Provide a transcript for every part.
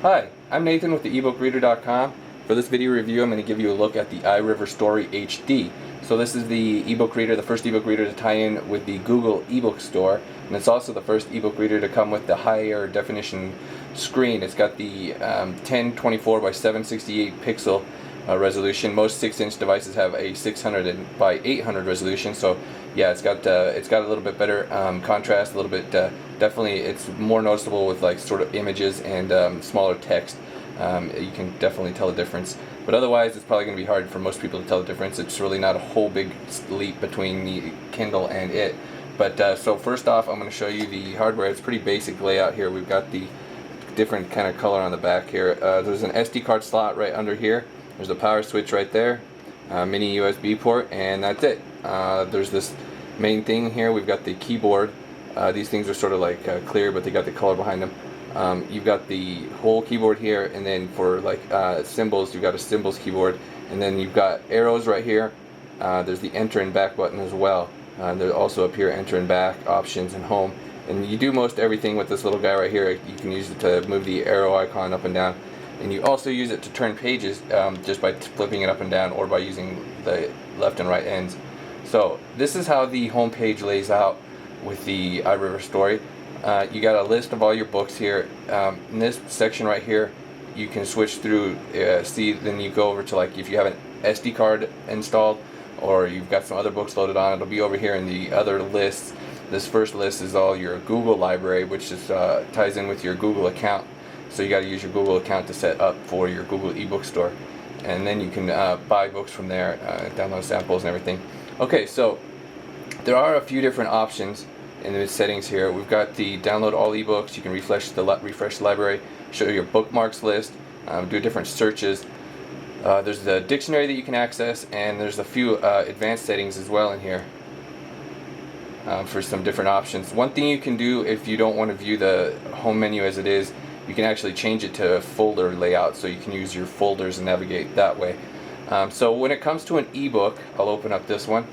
Hi, I'm Nathan with the ebookreader.com. For this video review, I'm going to give you a look at the iRiver Story HD. So this is the ebook reader, the first ebook reader to tie in with the Google ebook store, and it's also the first ebook reader to come with the higher definition screen. It's got the 1024 by 768 pixel resolution. Most 6-inch devices have a 600 by 800 resolution. So yeah, it's got a little bit better contrast, a little bit definitely it's more noticeable with like sort of images and smaller text. You can definitely tell the difference, but otherwise it's probably going to be hard for most people to tell the difference. It's really not a whole big leap between the Kindle and it. But so first off, I'm going to show you the hardware. It's pretty basic layout here. We've got the different kind of color on the back here. There's an SD card slot right under here. There's a power switch right there, mini USB port, and that's it. There's this main thing here. We've got the keyboard. These things are sort of like clear, but they got the color behind them. You've got the whole keyboard here, and then for like symbols, you've got a symbols keyboard, and then you've got arrows right here. There's the enter and back button as well. There's also up here enter and back, options, and home. And you do most everything with this little guy right here. You can use it to move the arrow icon up and down, and you also use it to turn pages just by flipping it up and down, or by using the left and right ends. So this is how the home page lays out with the iRiver Story. You got a list of all your books here. In this section right here, you can switch through, then you go over to, like, if you have an SD card installed or you've got some other books loaded on, it'll be over here in the other lists. This first list is all your Google library, which is ties in with your Google account. So you got to use your Google account to set up for your Google ebook store, and then you can buy books from there, download samples and everything. Okay, so there are a few different options in the settings here. We've got the download all ebooks. You can refresh the library, show your bookmarks list, do different searches. There's the dictionary that you can access, and there's a few advanced settings as well in here for some different options. One thing you can do if you don't want to view the home menu as it is, you can actually change it to folder layout, so you can use your folders and navigate that way. So when it comes to an ebook, I'll open up this one.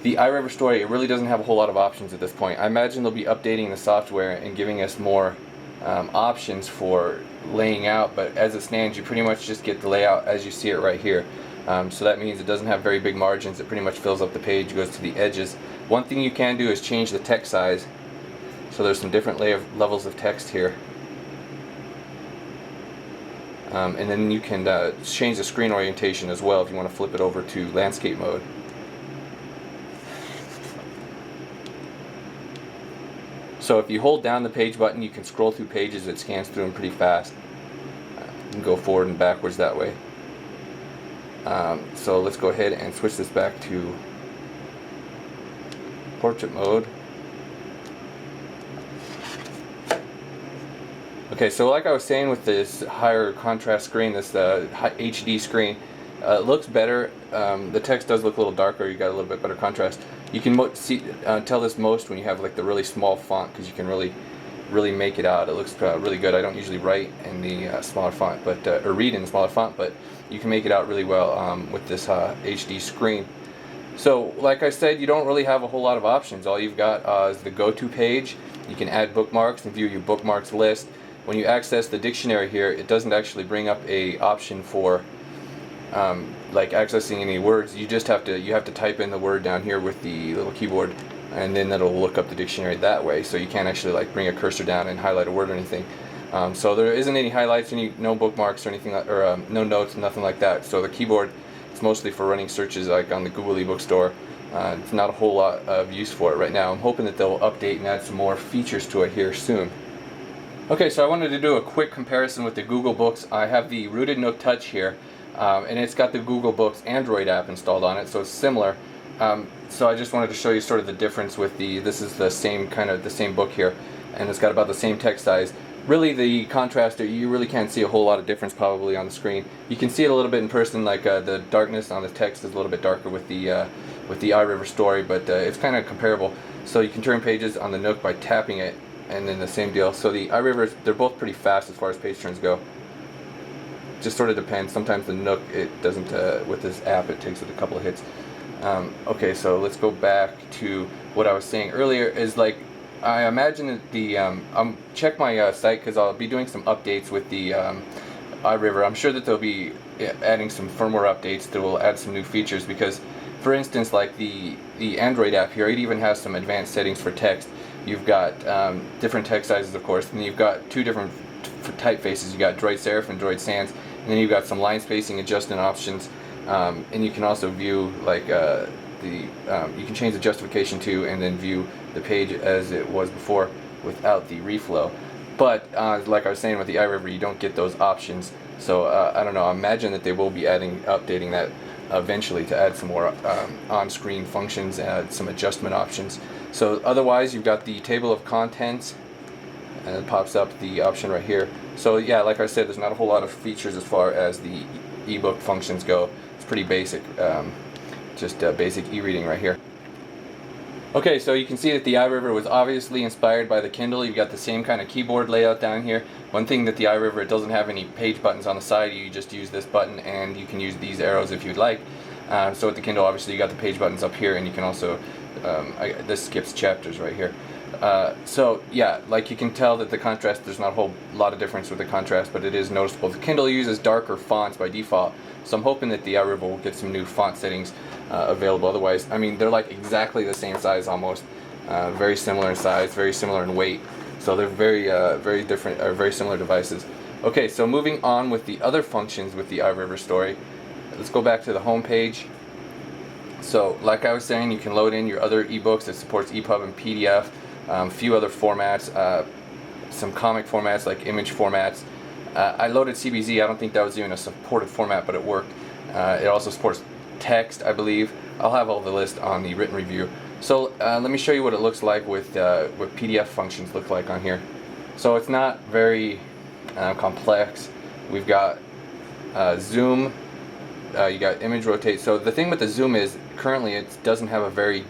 The iRiver Story, it really doesn't have a whole lot of options at this point. I imagine they'll be updating the software and giving us more options for laying out, but as it stands, you pretty much just get the layout as you see it right here. So that means it doesn't have very big margins. It pretty much fills up the page, goes to the edges. One thing you can do is change the text size. So there's some different levels of text here. And then you can change the screen orientation as well if you want to flip it over to landscape mode. So if you hold down the page button, you can scroll through pages. It scans through them pretty fast. You can go forward and backwards that way. So let's go ahead and switch this back to portrait mode. Okay, so like I was saying, with this higher contrast screen, this HD screen, it looks better. The text does look a little darker. You got a little bit better contrast. You can tell this most when you have like the really small font, because you can really make it out. It looks really good. I don't usually write in the smaller font, but or read in the smaller font, but you can make it out really well with this HD screen. So like I said, you don't really have a whole lot of options. All you've got is the go-to page. You can add bookmarks and view your bookmarks list. When you access the dictionary here, it doesn't actually bring up a option for like accessing any words. You just have to type in the word down here with the little keyboard, and then that'll look up the dictionary that way. So you can't actually like bring a cursor down and highlight a word or anything. So there isn't any highlights, no bookmarks or anything, or no notes, nothing like that. So the keyboard, it's mostly for running searches like on the Google ebook store. It's not a whole lot of use for it right now. I'm hoping that they'll update and add some more features to it here soon. Okay, so I wanted to do a quick comparison with the Google Books. I have the Rooted Nook Touch here, and it's got the Google Books Android app installed on it, so it's similar. So I just wanted to show you sort of the difference with this is the same book here, and it's got about the same text size. Really, the contrast, you really can't see a whole lot of difference probably on the screen. You can see it a little bit in person, like the darkness on the text is a little bit darker with the iRiver Story, but it's kind of comparable. So you can turn pages on the Nook by tapping it, and then the same deal. So the iRivers, they're both pretty fast as far as page turns go. Just sort of depends. Sometimes the Nook, it doesn't, with this app, it takes it a couple of hits. Okay, so let's go back to what I was saying earlier, is like I imagine that the check my site because I'll be doing some updates with the iRiver. I'm sure that they'll be adding some firmware updates that will add some new features because, for instance, like the Android app here, it even has some advanced settings for text. You've got different text sizes, of course, and you've got two different typefaces. You got Droid Serif and Droid Sans, and then you've got some line spacing adjustment options, and you can also view like you can change the justification to and then view the page as it was before without the reflow. But like I was saying with the iRiver, you don't get those options. So I don't know. I imagine that they will be updating that eventually to add some more on-screen functions and some adjustment options. So otherwise, you've got the table of contents, and it pops up the option right here. So yeah, like I said, there's not a whole lot of features as far as the ebook functions go. It's pretty basic, just basic e-reading right here. Okay, so you can see that the iRiver was obviously inspired by the Kindle. You've got the same kind of keyboard layout down here. One thing that the iRiver, it doesn't have any page buttons on the side. You just use this button, and you can use these arrows if you'd like. So with the Kindle, obviously, you got the page buttons up here, and you can also, this skips chapters right here. So yeah, like you can tell that the contrast, there's not a whole lot of difference with the contrast, but it is noticeable. The Kindle uses darker fonts by default, so I'm hoping that the iRiver will get some new font settings available. Otherwise, I mean, they're like exactly the same size almost, very similar in size, very similar in weight, so they're very different, or very similar devices. Okay, so moving on with the other functions with the iRiver story, let's go back to the home page. So like I was saying, you can load in your other ebooks. It supports EPUB and PDF, a few other formats, some comic formats like image formats. I loaded CBZ. I don't think that was even a supported format, but it worked. It also supports text, I believe. I'll have all the list on the written review. So let me show you what it looks like with what PDF functions look like on here. So it's not very complex. We've got zoom. You got image rotate. So the thing with the zoom is currently it doesn't have a very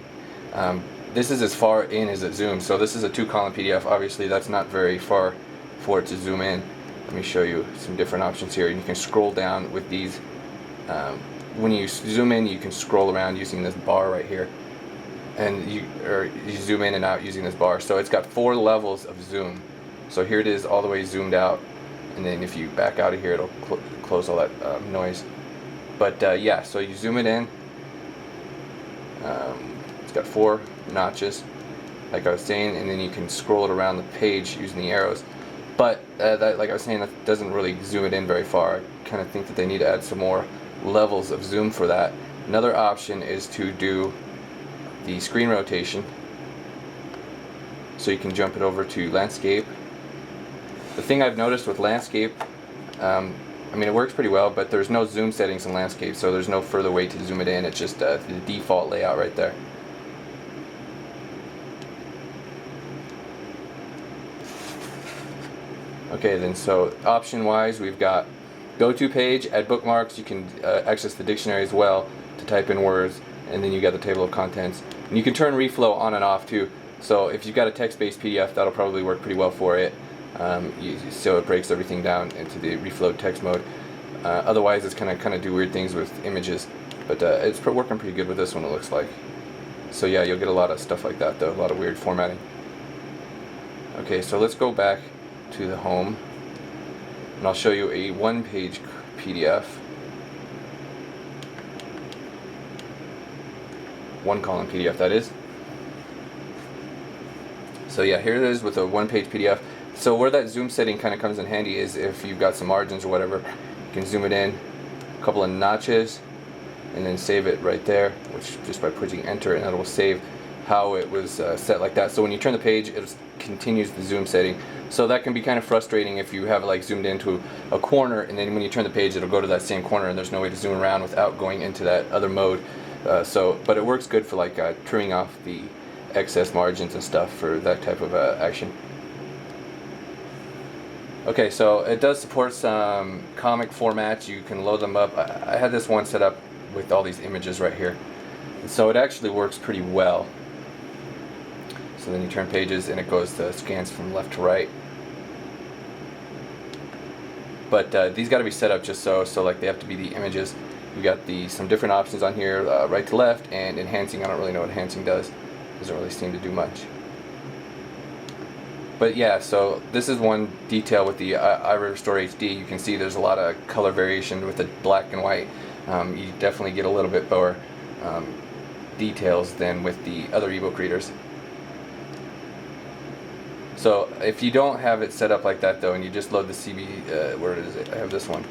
this is as far in as it zooms. So this is a 2-column PDF. Obviously that's not very far for it to zoom in. Let me show you some different options here. You can scroll down with these. When you zoom in, you can scroll around using this bar right here, and you zoom in and out using this bar. So it's got 4 levels of zoom. So here it is all the way zoomed out, and then if you back out of here, it'll close all that noise. But yeah, so you zoom it in. It's got 4 notches, like I was saying, and then you can scroll it around the page using the arrows. But that, like I was saying, that doesn't really zoom it in very far. I kind of think that they need to add some more levels of zoom for that. Another option is to do the screen rotation. So you can jump it over to landscape. The thing I've noticed with landscape, I mean, it works pretty well, but there's no zoom settings in landscape, so there's no further way to zoom it in. It's just the default layout right there. Okay, then so option-wise, we've got go-to page, add bookmarks. You can access the dictionary as well to type in words, and then you got the table of contents. And you can turn reflow on and off too. So if you've got a text-based PDF, that'll probably work pretty well for it. So it breaks everything down into the reflow text mode. Otherwise, it's kind of do weird things with images, but it's working pretty good with this one, it looks like. So yeah, you'll get a lot of stuff like that though, a lot of weird formatting. Okay, so let's go back to the home, and I'll show you a 1-page PDF, 1-column PDF that is. So yeah, here it is with a 1-page PDF. So where that zoom setting kind of comes in handy is if you've got some margins or whatever, you can zoom it in a couple of notches and then save it right there, which just by pushing enter, and it will save how it was set like that. So when you turn the page, it continues the zoom setting. So that can be kind of frustrating if you have it like zoomed into a corner, and then when you turn the page, it'll go to that same corner, and there's no way to zoom around without going into that other mode. But it works good for like trimming off the excess margins and stuff for that type of action. Okay, so it does support some comic formats. You can load them up. I had this one set up with all these images right here, and so it actually works pretty well. So then you turn pages and it goes to scans from left to right. But these got to be set up just so like they have to be the images. You got some different options on here, right to left, and enhancing. I don't really know what enhancing does. Doesn't really seem to do much. But yeah, so this is one detail with the iRiver Story HD. You can see there's a lot of color variation with the black and white. You definitely get a little bit more details than with the other ebook readers. So if you don't have it set up like that though, and you just load the CB, where is it? I have this one.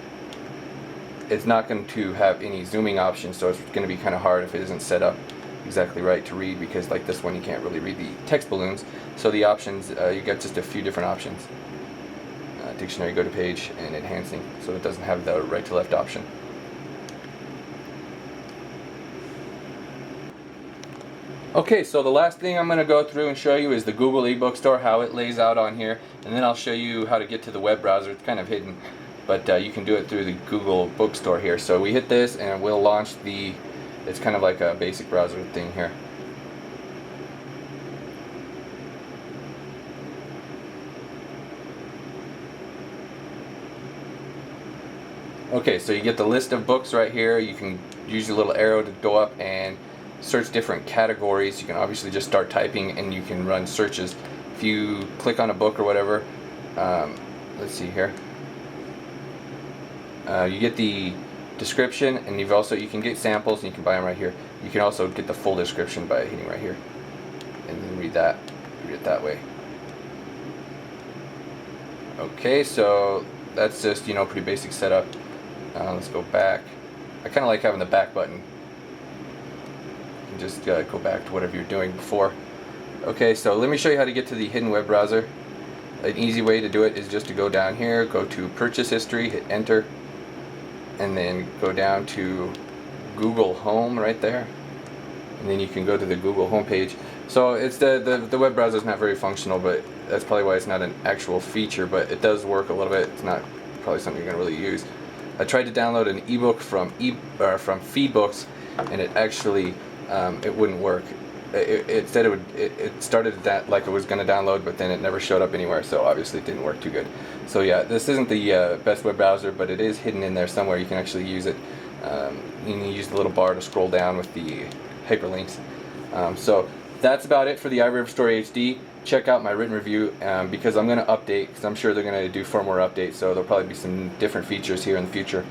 It's not going to have any zooming options, so it's going to be kind of hard if it isn't set up exactly right to read, because like this one you can't really read the text balloons. So the options, you get just a few different options. Dictionary, go to page, and enhancing, so it doesn't have the right to left option. Okay, so the last thing I'm going to go through and show you is the Google ebook store, how it lays out on here, and then I'll show you how to get to the web browser. It's kind of hidden, but you can do it through the Google bookstore here. So we hit this and we'll launch the, it's kind of like a basic browser thing here. Okay, so you get the list of books right here. You can use your little arrow to go up and search different categories. You can obviously just start typing and you can run searches. If you click on a book or whatever, let's see here. You get the description, and you can get samples and you can buy them right here. You can also get the full description by hitting right here and then read it that way. Okay, so that's just, you know, pretty basic setup. Let's go back. I kind of like having the back button. You can just go back to whatever you're doing before. Okay, so let me show you how to get to the hidden web browser. An easy way to do it is just to go down here, go to purchase history, hit enter, and then go down to Google Home right there, and then you can go to the Google home page. So it's the web browser is not very functional, but that's probably why it's not an actual feature, but it does work a little bit. It's not probably something you're going to really use. I tried to download an ebook from Feedbooks, and it actually it wouldn't work. It said it started that like it was going to download, but then it never showed up anywhere, so obviously it didn't work too good. So yeah, this isn't the best web browser, but it is hidden in there somewhere. You can actually use it. You can use the little bar to scroll down with the hyperlinks. So that's about it for the iRiver Story HD. Check out my written review because I'm going to update, because I'm sure they're going to do 4 more updates, so there'll probably be some different features here in the future.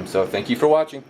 So thank you for watching.